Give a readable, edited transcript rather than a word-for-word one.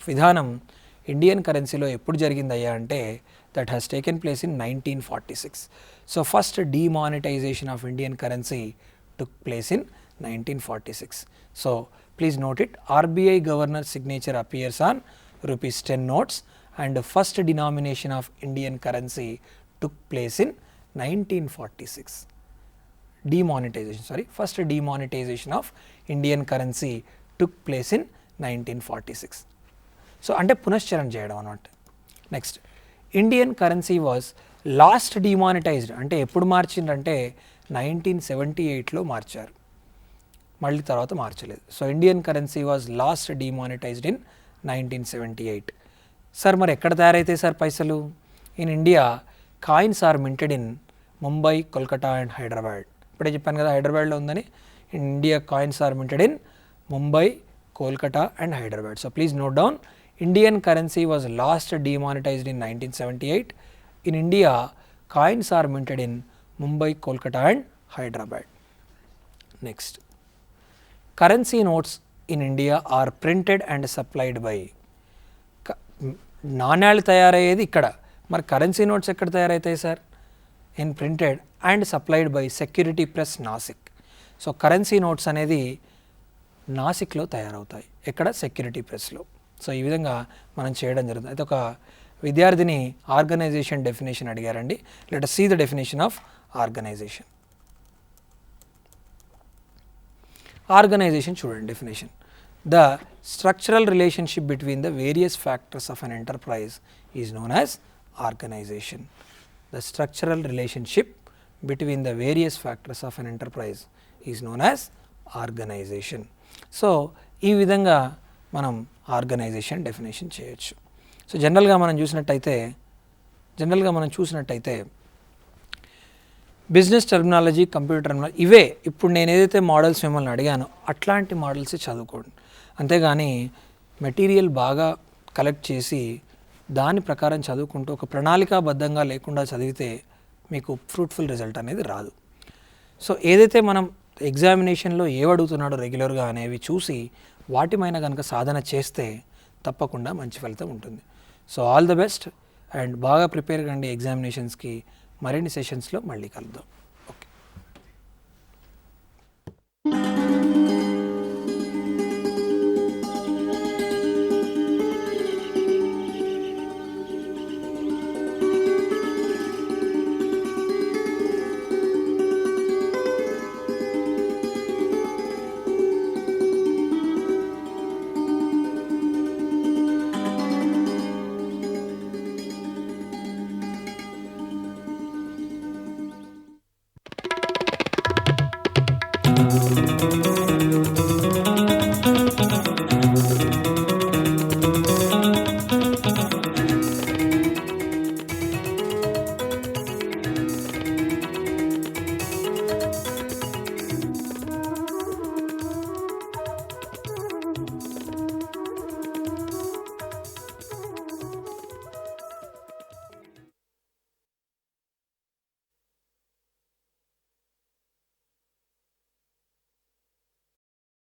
విధానం ఇండియన్ కరెన్సీలో ఎప్పుడు జరిగిందయ్యా అంటే that has taken place in 1946. So first demonetization of Indian currency took place in 1946. So please note it. RBI governor signature appears on ₹10 notes and first denomination of Indian currency took place in 1946. First demonetization of Indian currency took place in 1946. So అంటే పునశ్చరణ చేయడం అన్నమాట. Next, Indian currency was last demonetised అంటే ఎప్పుడు మార్చిందంటే 1978లో మార్చారు, మళ్ళీ తర్వాత మార్చలేదు. So Indian currency was last demonetised in 1978. Sir మరి ఎక్కడ తయారైతాయి సార్ పైసలు? In India coins are minted in Mumbai, Kolkata and Hyderabad. ఇప్పుడే చెప్పాను కదా హైదరాబాద్లో ఉందని. In India coins are minted in Mumbai, Kolkata and Hyderabad. So please note down, Indian currency was last demonetized in 1978. In India, coins are minted in Mumbai, Kolkata and Hyderabad. Next, currency notes in India are printed and supplied by. నాణ్యాలు తయారయ్యేది ఇక్కడ, మరి currency notes ఎక్కడ తయారవుతాయి sir? In printed and supplied by security press Nashik. So currency notes అనేది నాసిక్లో తయారవుతాయి, ఎక్కడ? Security ప్రెస్లో. సో ఈ విధంగా మనం చేయడం జరుగుతుంది. అయితే ఒక విద్యార్థిని ఆర్గనైజేషన్ డెఫినేషన్ అడిగారండి. Let us see the definition of organization. Organisation చూడండి definition. The structural relationship between the various factors of an enterprise is known as organisation. The structural relationship between the various factors of an enterprise is known as organisation. So ఈ విధంగా మనం organisation definition చేయొచ్చు. So జనరల్గా మనం చూసినట్టయితే business terminology, computer terminology, ఇవే ఇప్పుడు నేను ఏదైతే మోడల్స్ మిమ్మల్ని అడిగానో అట్లాంటి మోడల్స్ చదువుకోండి. అంతేగాని మెటీరియల్ బాగా కలెక్ట్ చేసి దాని ప్రకారం చదువుకుంటూ ఒక ప్రణాళికాబద్ధంగా లేకుండా చదివితే మీకు ఫ్రూట్ఫుల్ రిజల్ట్ అనేది రాదు. సో ఏదైతే మనం ఎగ్జామినేషన్లో ఏవడుగుతున్నాడో రెగ్యులర్గా అనేవి చూసి వాటిపైన కనుక సాధన చేస్తే తప్పకుండా మంచి ఫలితం ఉంటుంది. So all the best and బాగా ప్రిపేర్ కండి ఎగ్జామినేషన్స్కి. మరిన్ని సెషన్స్లో మళ్ళీ కలుద్దాం. ఓకే.